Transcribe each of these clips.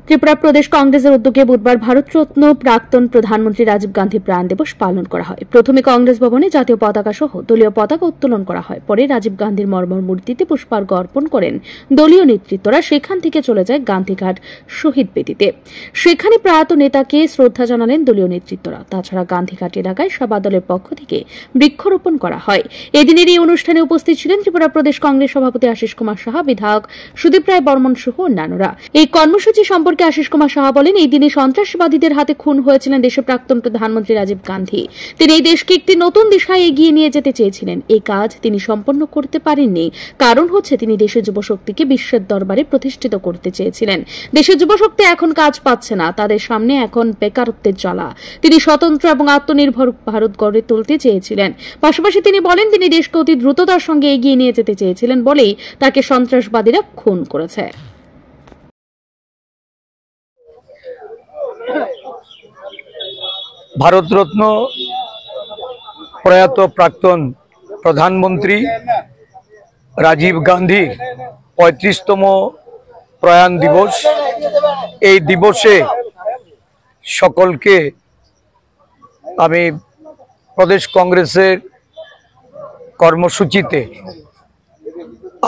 ত্রিপুরা প্রদেশ কংগ্রেসের উদ্যোগে বুধবার ভারতরত্ন প্রাক্তন প্রধানমন্ত্রী রাজীব গান্ধী প্রাণ দিবস পালন করা হয়। প্রথমে কংগ্রেস ভবনে জাতীয় পতাকা সহ দলীয় পতাকা উত্তোলন করা হয়। পরে রাজীব গান্ধীর মর্মর মূর্তিতে পুষ্পার্ঘ অর্পণ করেন দলীয় নেতৃত্বরা। সেখান থেকে চলে যায় গান্ধীঘাট শহীদ বেদিতে। সেখানে প্রয়াত নেতাকে শ্রদ্ধা জানালেন দলীয় নেতৃত্বরা। তাছাড়া গান্ধীঘাট এলাকায় সেবা দলের পক্ষ থেকে বৃক্ষরোপণ করা হয়। এদিনের এই অনুষ্ঠানে উপস্থিত ছিলেন ত্রিপুরা প্রদেশ কংগ্রেস সভাপতি আশিস কুমার সাহা, বিধায়ক সুদীপ রায় বর্মন সহ অন্যান্যরা। এই কর্মসূচি সম্পর্কে আশিস কুমার সাহা বলেন, এই দিনে সন্ত্রাসবাদীদের হাতে খুন হয়েছিলেন দেশের প্রাক্তন প্রধানমন্ত্রী রাজীব গান্ধী। তিনি এই দেশকে একটি নতুন দিশায় এগিয়ে নিয়ে যেতে চেয়েছিলেন। এই কাজ তিনি সম্পন্ন করতে পারেননি। কারণ হচ্ছে তিনি দেশের যুবশক্তিকে বিশ্বের দরবারে প্রতিষ্ঠিত করতে চেয়েছিলেন। দেশের যুবশক্তি এখন কাজ পাচ্ছে না, তাদের সামনে এখন বেকারত্বের জ্বালা। তিনি স্বতন্ত্র এবং আত্মনির্ভর ভারত গড়ে তুলতে চেয়েছিলেন। পাশাপাশি তিনি বলেন, তিনি দেশকে অতি দ্রুততার সঙ্গে এগিয়ে নিয়ে যেতে চেয়েছিলেন বলেই তাকে সন্ত্রাসবাদীরা খুন করেছে। ভারতরত্ন প্রয়াত প্রাক্তন প্রধানমন্ত্রী রাজীব গান্ধী ৩৫তম প্রয়াণ দিবস। এই দিবসে সকলকে আমি প্রদেশ কংগ্রেসের কর্মসূচিতে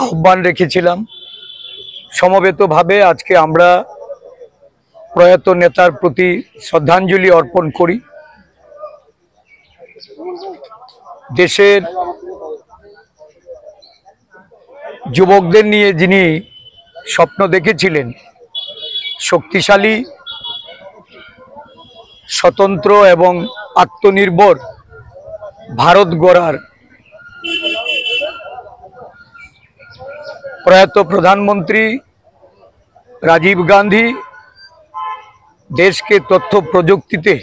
আহ্বান রেখেছিলাম। সমবেতভাবে আজকে আমরা প্রয়াত নেতার প্রতি শ্রদ্ধাঞ্জলি অর্পণ করি। দেশের যুবকদের নিয়ে যিনি স্বপ্ন দেখেছিলেন শক্তিশালী, স্বতন্ত্র এবং আত্মনির্ভর ভারত গড়ার, প্রয়াত প্রধানমন্ত্রী রাজীব গান্ধী দেশকে তথ্য প্রযুক্তিতে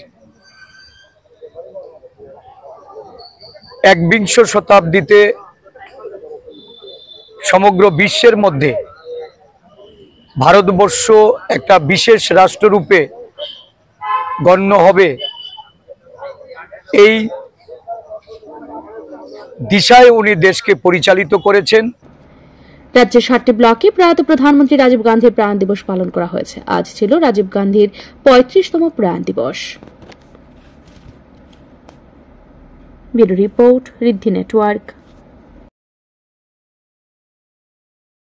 একবিংশ শতাব্দীতে সমগ্র বিশ্বের মধ্যে ভারতবর্ষ একটা বিশেষ রাষ্ট্ররূপে গণ্য হবে, এই দিশায় উনি দেশকে পরিচালিত করেছেন। রাজ্যের ৭টি ব্লকে প্রয়াত প্রধানমন্ত্রী রাজীব গান্ধীর প্রাণ দিবস পালন করা হয়েছে। আজ ছিল রাজীব গান্ধীর ৩৫তম প্রয়াণ দিবস। ব্যুরো রিপোর্ট, ঋদ্ধি নেটওয়ার্ক।